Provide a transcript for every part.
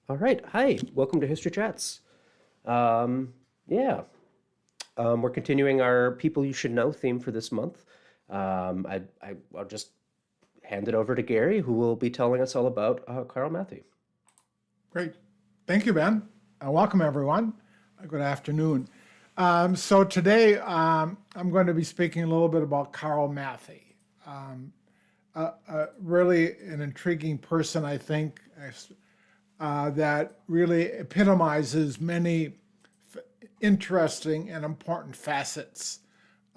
All right. Hi. Welcome to History Chats. Um, yeah. We're continuing our People You Should Know theme for this month. I'll just hand it over to Gary, who will be telling us all about Karl Mathie. Great. Thank you, Ben. Welcome, everyone. Good afternoon. So today I'm going to be speaking a little bit about Karl Mathie. Really an intriguing person, I think, that really epitomizes many interesting and important facets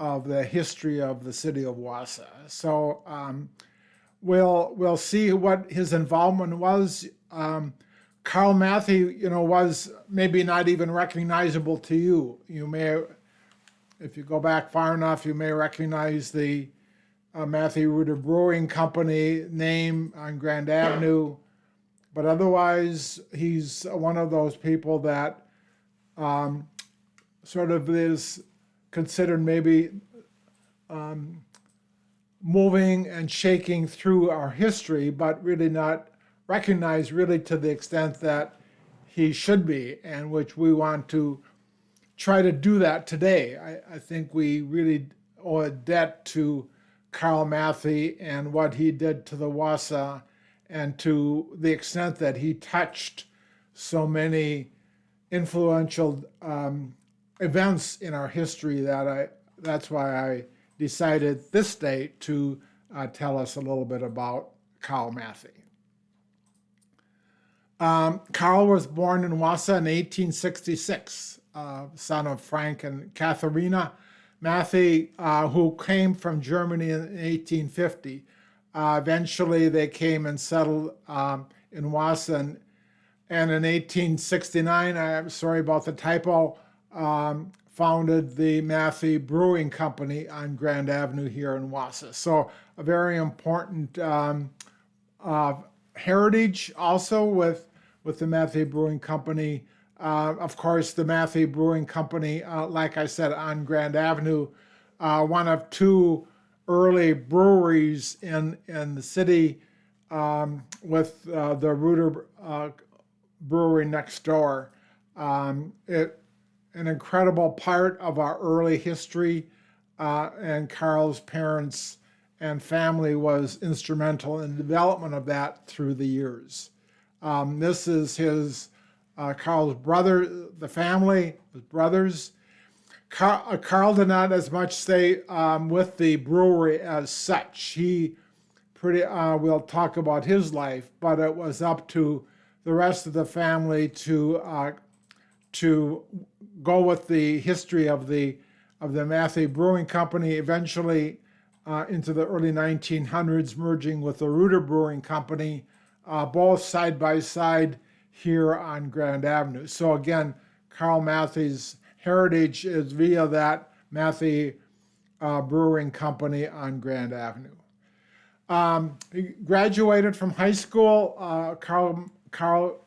of the history of the city of Wausau. So we'll see what his involvement was. Karl Mathie, was maybe not even recognizable to you. You may, if you go back far enough, you may recognize the Mathie Reuter Brewing Company name on Grand Avenue, but otherwise, he's one of those people that sort of is considered maybe moving and shaking through our history, but really not recognized really to the extent that he should be, and which we want to try to do that today. I think we really owe a debt to Karl Mathie and what he did to the Wausau, and to the extent that he touched so many influential events in our history that's why I decided this day to tell us a little bit about Karl Mathie. Karl was born in Wausau in 1866, son of Frank and Katharina Mathie, who came from Germany in 1850. Eventually, they came and settled in Wausau, and in 1869, I'm sorry about the typo, founded the Mathie Brewing Company on Grand Avenue here in Wausau. So a very important heritage also with the Mathie Brewing Company. Of course, the Mathie Brewing Company, like I said, on Grand Avenue, one of two early breweries in the city, with the Reuter Brewery next door. An incredible part of our early history, and Karl's parents and family was instrumental in the development of that through the years. This is Karl's brother, the family, his brothers. Karl did not as much stay with the brewery as such. He we'll talk about his life, but it was up to the rest of the family to go with the history of the Mathie Brewing Company, eventually into the early 1900s, merging with the Reuter Brewing Company, both side by side here on Grand Avenue. So again, Karl Mathie's heritage is via that Mathie Brewing Company on Grand Avenue. He graduated from high school. Karl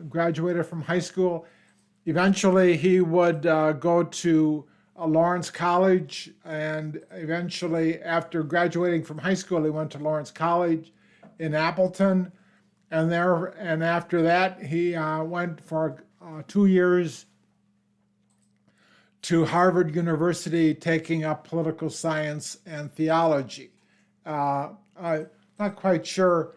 graduated from high school. Eventually, he would go to Lawrence College, and eventually, after graduating from high school, he went to Lawrence College in Appleton, and after that, he went for 2 years to Harvard University, taking up political science and theology. I'm not quite sure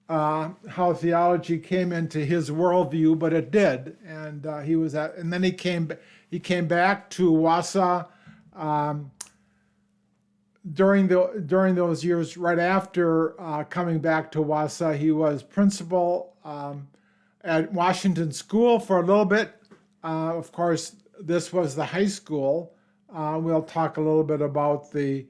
how theology came into his worldview, but it did, and and then he came back to Wausau during those years. Right after coming back to Wausau, he was principal at Washington School for a little bit. Of course, this was the high school. We'll talk a little bit about the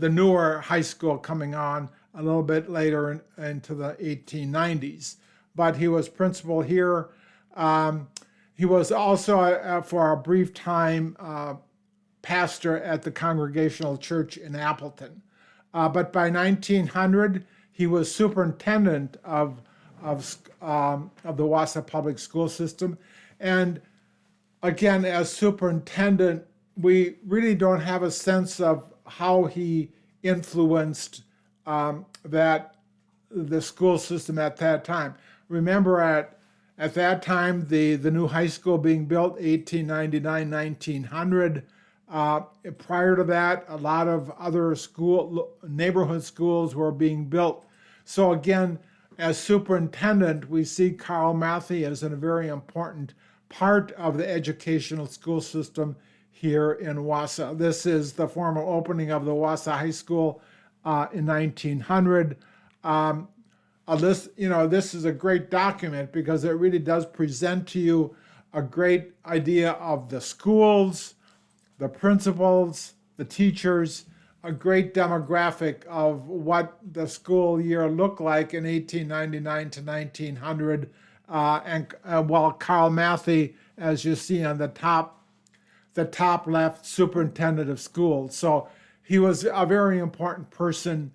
newer high school coming on a little bit later into the 1890s. But he was principal here. He was also, for a brief time, pastor at the Congregational Church in Appleton. But by 1900, he was superintendent of the Wausau public school system. And again, as superintendent, we really don't have a sense of how he influenced the school system at that time. remember at that time, the new high school being built, 1899, 1900. Prior to that, a lot of other neighborhood schools were being built. So again, as superintendent, we see Karl Mathie as a very important part of the educational school system here in Wausau. This is the formal opening of the Wausau High School in 1900. This is a great document because it really does present to you a great idea of the schools, the principals, the teachers, a great demographic of what the school year looked like in 1899 to 1900. While Karl Mathie, as you see on the top left, superintendent of schools. So he was a very important person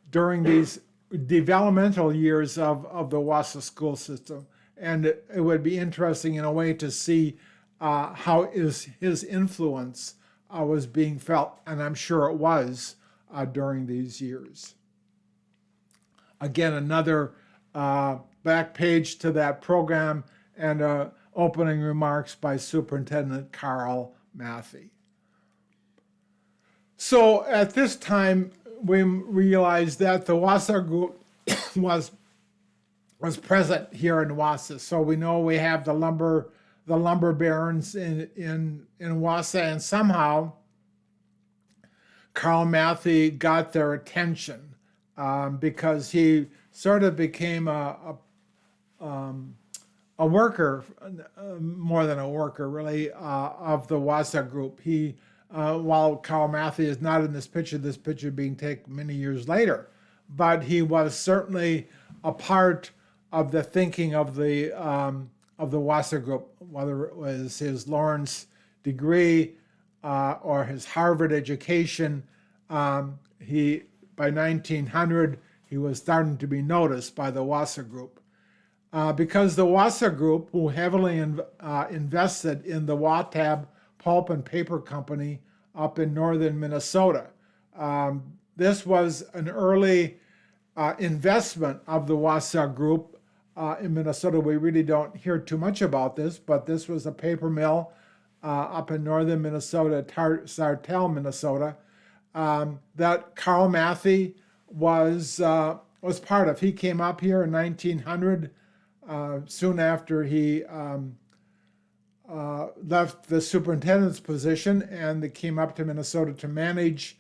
during these developmental years of the Wausau school system. And it would be interesting in a way to see how his influence was being felt, and I'm sure it was during these years. Again, another back page to that program and opening remarks by Superintendent Karl Mathie. So at this time, we realized that the Wausau group was present here in Wausau. So we know we have the lumber barons in Wausau, and somehow Karl Mathie got their attention because he sort of became a worker, more than a worker, really, of the Wausau group. He, while Karl Mathie is not in this picture being taken many years later, but he was certainly a part of the thinking of the Wausau group, whether it was his Lawrence degree or his Harvard education. By 1900, he was starting to be noticed by the Wausau group. Because the Wausau group, who heavily invested in the Watab Pulp and Paper Company up in northern Minnesota. This was an early investment of the Wausau group in Minnesota. We really don't hear too much about this, but this was a paper mill up in northern Minnesota, Sartell, Minnesota, that Karl Mathie was part of. He came up here in 1900, soon after he left the superintendent's position, and they came up to Minnesota to manage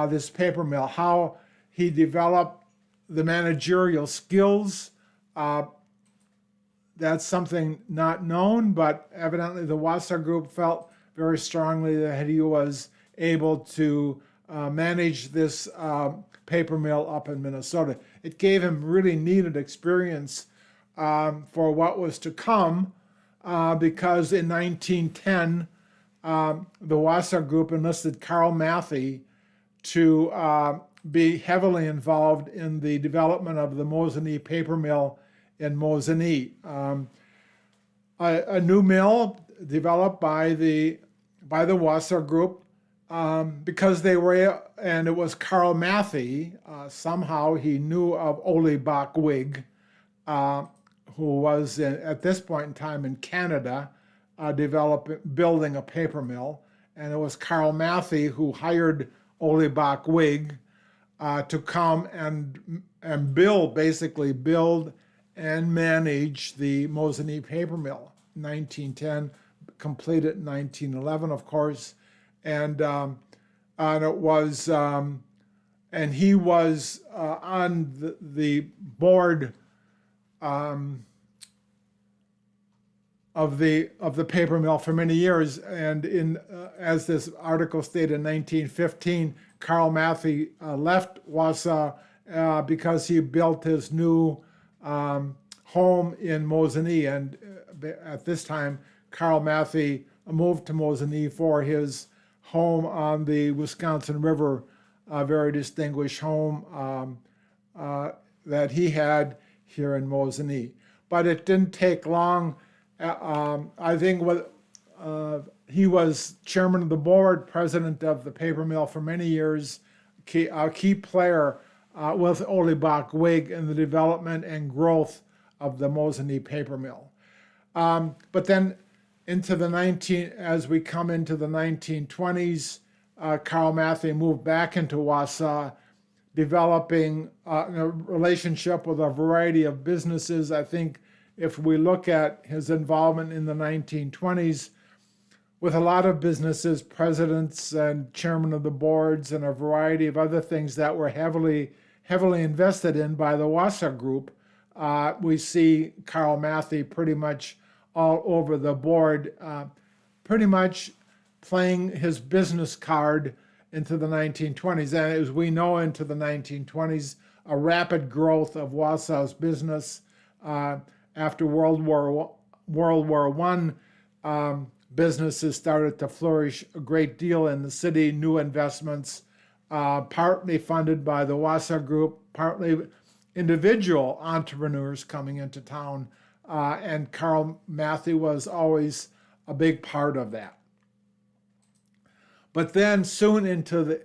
this paper mill. How he developed the managerial skills, that's something not known, but evidently the Wausau group felt very strongly that he was able to manage this paper mill up in Minnesota. It gave him really needed experience for what was to come, because in 1910, the Wausau group enlisted Karl Mathie to be heavily involved in the development of the Mosinee paper mill in Mosinee. A new mill developed by the Wausau group, because they were, and it was Karl Mathie, somehow he knew of Ole Bach-Wig, who was at this point in time in Canada, building a paper mill. And it was Karl Mathie who hired Ole Bach-Wig to come and build and manage the Mosinee paper mill. 1910, completed in 1911, of course. And it was, and he was on the board of the paper mill for many years. And as this article stated, in 1915, Karl Mathie left Wausau because he built his new home in Mosinee. And at this time, Karl Mathie moved to Mosinee for his home on the Wisconsin River, a very distinguished home that he had here in Mosinee. But it didn't take long. I think he was chairman of the board, president of the paper mill for many years, a key player with Ole Bach-Wig in the development and growth of the Mosinee paper mill. But then as we come into the 1920s, Karl Mathie moved back into Wausau, developing a relationship with a variety of businesses. I think if we look at his involvement in the 1920s with a lot of businesses, presidents and chairmen of the boards, and a variety of other things that were heavily invested in by the Wausau Group, we see Karl Mathie pretty much all over the board, pretty much playing his business card into the 1920s. And as we know, into the 1920s, a rapid growth of Wausau's business. After World War I, businesses started to flourish a great deal in the city, new investments, partly funded by the Wausau Group, partly individual entrepreneurs coming into town, and Karl Mathie was always a big part of that. But then soon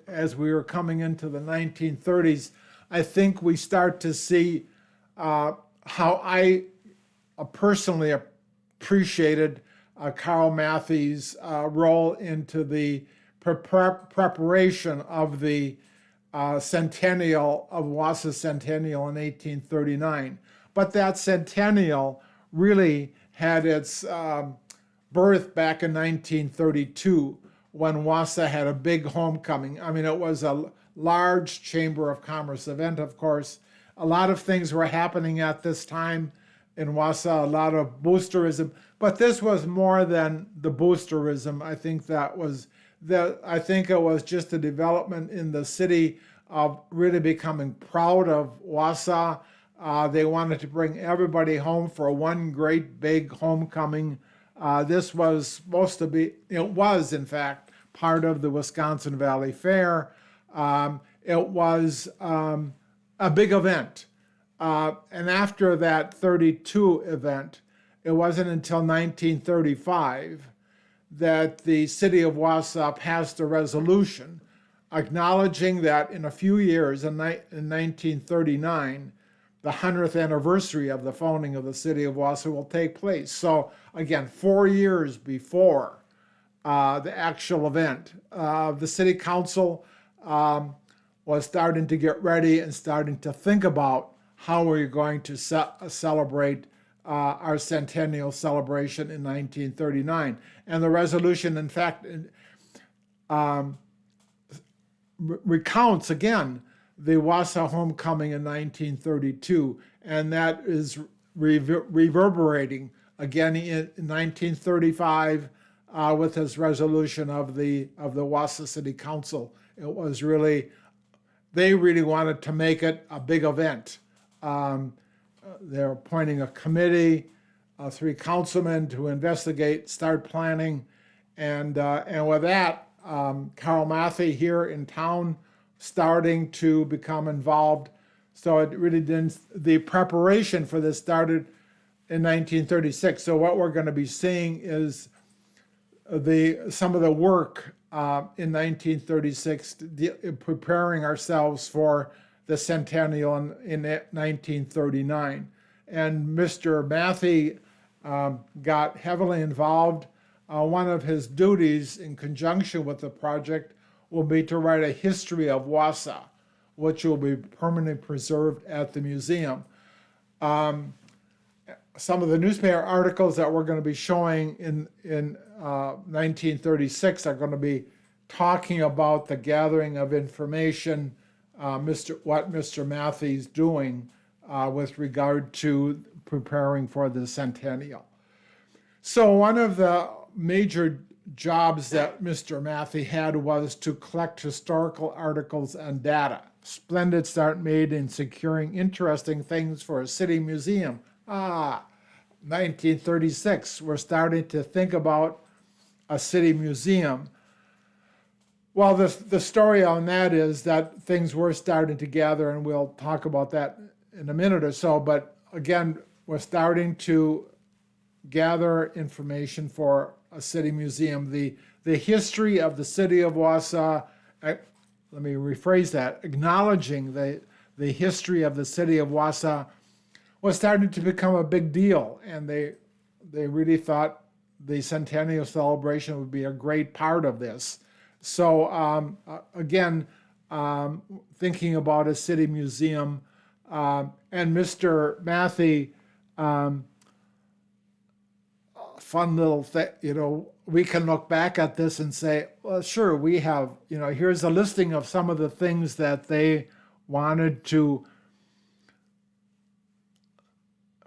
as we were coming into the 1930s, I think we start to see how I personally appreciated Karl Mathie's role into the preparation of the centennial of Wausau Centennial in 1839. But that centennial really had its birth back in 1932 when Wausau had a big homecoming. I mean, it was a large Chamber of Commerce event, of course. A lot of things were happening at this time in Wausau, a lot of boosterism, but this was more than the boosterism. I think it was just a development in the city of really becoming proud of Wausau. They wanted to bring everybody home for one great big homecoming. This was supposed to be, it was in fact, part of the Wisconsin Valley Fair. It was a big event. And after that 32 event, it wasn't until 1935 that the city of Wausau passed a resolution acknowledging that in a few years, in 1939, the 100th anniversary of the founding of the city of Wausau will take place. So again, 4 years before the actual event, the city council was starting to get ready and starting to think about how we're going to celebrate our centennial celebration in 1939. And the resolution, in fact, recounts again the Wausau homecoming in 1932, and that is reverberating again in 1935 with his resolution of the Wausau City Council. It was really, they really wanted to make it a big event. They're appointing a committee, 3 councilmen to investigate, start planning, and with that, Karl Mathie here in town starting to become involved. So it really didn't, the preparation for this started in 1936. So what we're going to be seeing is some of the work in 1936, preparing ourselves for the centennial in 1939. And Mr. Mathie got heavily involved. One of his duties in conjunction with the project will be to write a history of Wausau, which will be permanently preserved at the museum. Some of the newspaper articles that we're going to be showing in 1936 are going to be talking about the gathering of information, what Mr. Mathie's doing with regard to preparing for the centennial. So one of the major jobs that Mr. Mathie had was to collect historical articles and data. Splendid start made in securing interesting things for a city museum. 1936, we're starting to think about a city museum. Well, the story on that is that things were starting to gather, and we'll talk about that in a minute or so. But again, we're starting to gather information for a city museum. The history of the city of Wausau, let me rephrase that, acknowledging the history of the city of Wausau was starting to become a big deal, and they really thought the centennial celebration would be a great part of this. So again, thinking about a city museum, and Mr. Mathie, fun little thing, we can look back at this and say, well, sure, we have, here's a listing of some of the things that they wanted to.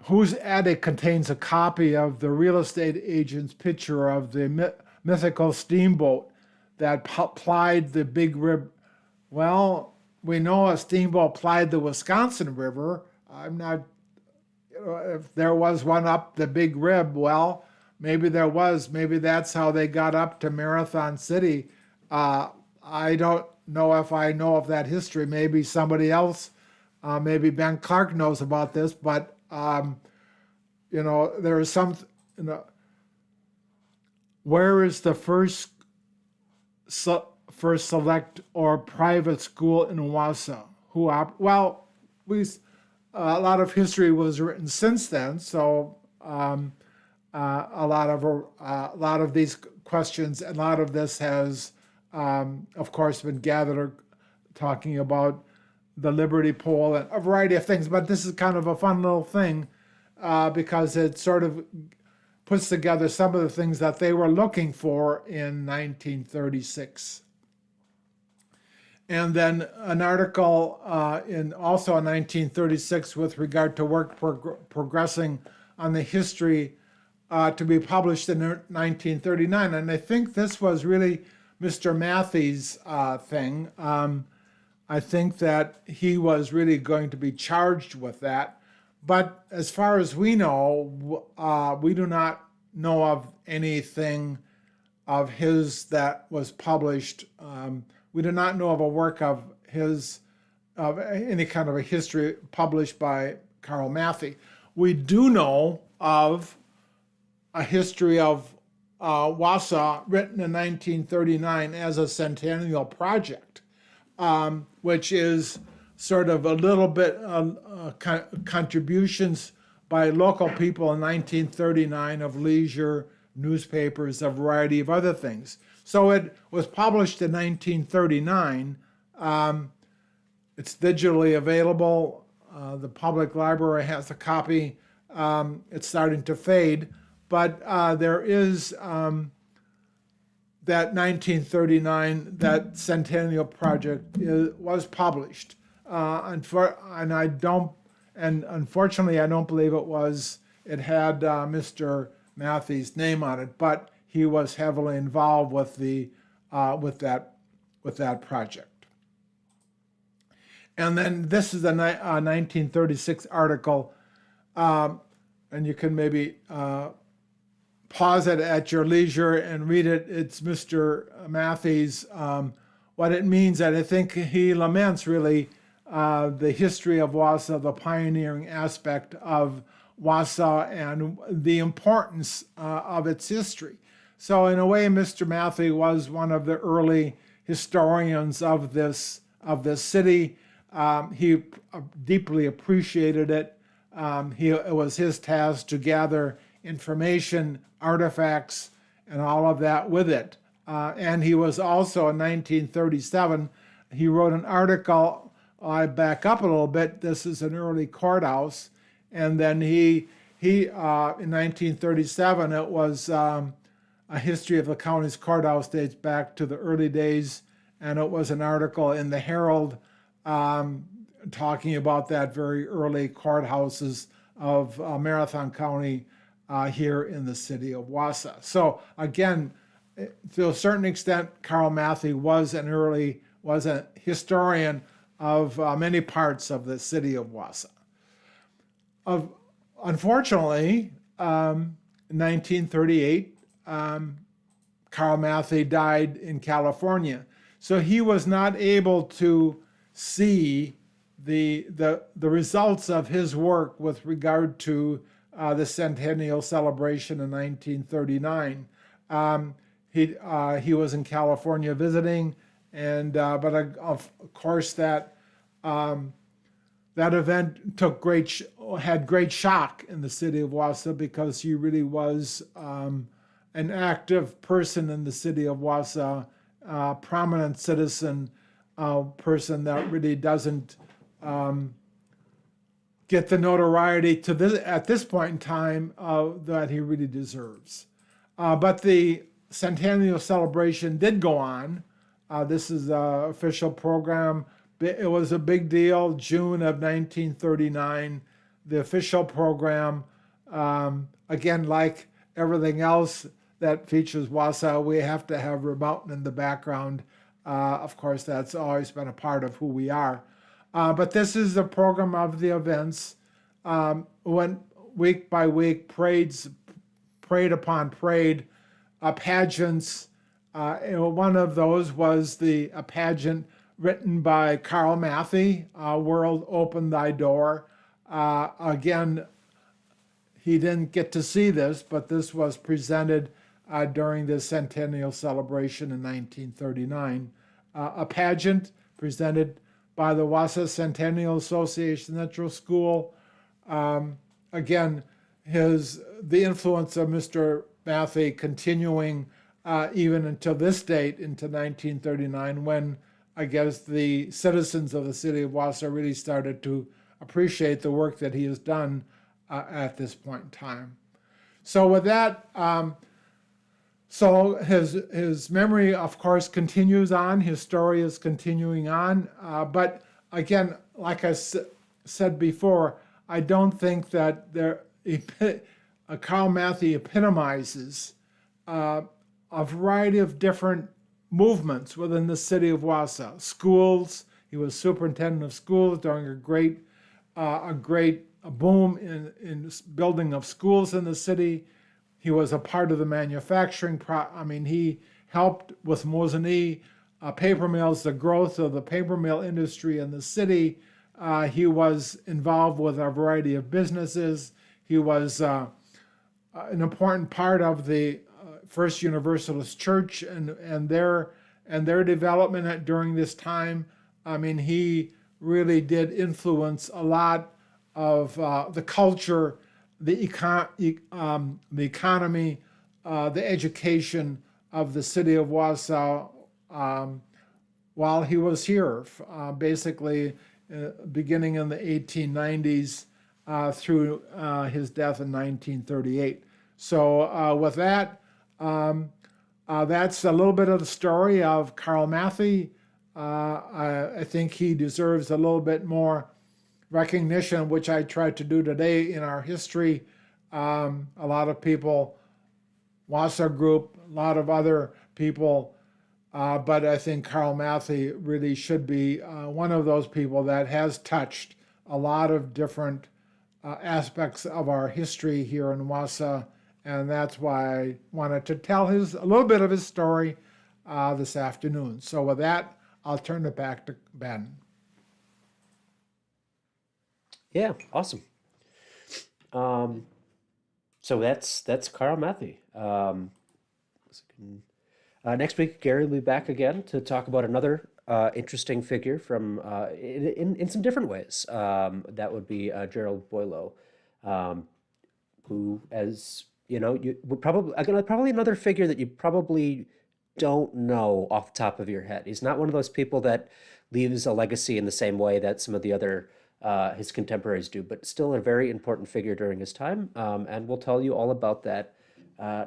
Whose attic contains a copy of the real estate agent's picture of the mythical steamboat that plied the Big River? Well, we know a steamboat plied the Wisconsin River. I'm not, if there was one up the Big Rib, well, maybe there was. Maybe that's how they got up to Marathon City. I don't know if I know of that history. Maybe somebody else, maybe Ben Clark knows about this, but there is some, where is the first select or private school in Wausau? Well, a lot of history was written since then, so a lot of these questions, a lot of this has, of course, been gathered talking about the Liberty Pole and a variety of things. But this is kind of a fun little thing because it sort of puts together some of the things that they were looking for in 1936. And then an article also in 1936 with regard to work progressing on the history to be published in 1939. And I think this was really Mr. Mathie's thing. I think that he was really going to be charged with that. But as far as we know, we do not know of anything of his that was published. We do not know of a work of his, of any kind of a history published by Karl Mathie. We do know of a history of Wausau written in 1939 as a centennial project, which is sort of a little bit contributions by local people in 1939 of leisure, newspapers, a variety of other things. So it was published in 1939. It's digitally available. The public library has a copy. It's starting to fade, but there is that 1939, that centennial project was published. And unfortunately, I don't believe it had Mr. Mathie's name on it, but he was heavily involved with that project. And then this is a 1936 article, and you can maybe pause it at your leisure and read it. It's Mr. Mathie's, what it means, and I think he laments really the history of Wausau, the pioneering aspect of Wausau, and the importance of its history. So in a way, Mr. Mathie was one of the early historians of this city. He deeply appreciated it. It was his task to gather information, artifacts, and all of that with it. And he was also, in 1937, he wrote an article. I back up a little bit. This is an early courthouse. And then he in 1937, it was a history of the county's courthouse, dates back to the early days. And it was an article in the Herald talking about that very early courthouses of Marathon County here in the city of Wausau. So again, to a certain extent, Karl Mathie was a historian of many parts of the city of Wausau. Unfortunately, in 1938, Karl Mathie died in California, so he was not able to see the results of his work with regard to the centennial celebration in 1939. He was in California visiting, and but of course that that event had great shock in the city of Wausau, because he really was an active person in the city of Wausau, prominent citizen, person that really doesn't get the notoriety at this point in time that he really deserves. But the centennial celebration did go on. This is an official program. It was a big deal. June of 1939, the official program. Again, like everything else that features Wausau, we have to have Rib Mountain in the background. Of course, that's always been a part of who we are. But this is the program of the events. Went week by week, parade upon parade, pageants. One of those was a pageant written by Karl Mathie, World Open Thy Door. Again, he didn't get to see this, but this was presented during the centennial celebration in 1939. A pageant presented by the Wausau Centennial Association Central School. Again, the influence of Mr. Mathie continuing even until this date, into 1939, when I guess the citizens of the city of Wausau really started to appreciate the work that he has done at this point in time. So with that, so his memory, of course, continues on. His story is continuing on. But again, like I said before, I don't think that Karl Mathie epitomizes a variety of different movements within the city of Wausau. Schools, he was superintendent of schools during a great boom in building of schools in the city. He was a part of the manufacturing. He helped with Mosinee paper mills, the growth of the paper mill industry in the city. He was involved with a variety of businesses. He was an important part of the First Universalist Church and their development during this time. He really did influence a lot of the culture, the economy, the education of the city of Wausau while he was here, basically beginning in the 1890s through his death in 1938. So with that, that's a little bit of the story of Karl Mathie. I think he deserves a little bit more recognition, which I tried to do today in our history. A lot of people, Wausau Group, a lot of other people, but I think Karl Mathie really should be one of those people that has touched a lot of different aspects of our history here in Wausau, and that's why I wanted to tell a little bit of his story this afternoon. So with that, I'll turn it back to Ben. Yeah, awesome. So that's Karl Mathie. Next week, Gary will be back again to talk about another interesting figure from in some different ways. That would be Gerald Boileau, who, as you know, you would probably another figure that you probably don't know off the top of your head. He's not one of those people that leaves a legacy in the same way that some of the other his contemporaries do, but still a very important figure during his time. And we'll tell you all about that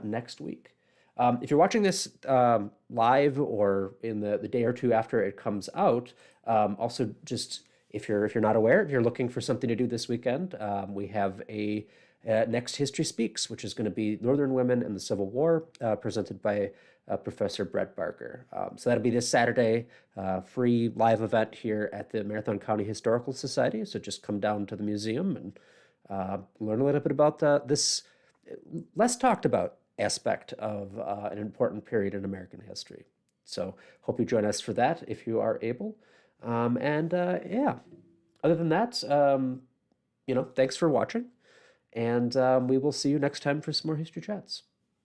next week. If you're watching this live or in the day or two after it comes out, also just if you're not aware, if you're looking for something to do this weekend, we have a Next History Speaks, which is going to be Northern Women and the Civil War, presented by Professor Brett Barker. So that'll be this Saturday, free live event here at the Marathon County Historical Society. So just come down to the museum and learn a little bit about this less talked about aspect of an important period in American history. So hope you join us for that if you are able. Yeah, other than that, thanks for watching, and we will see you next time for some more History Chats.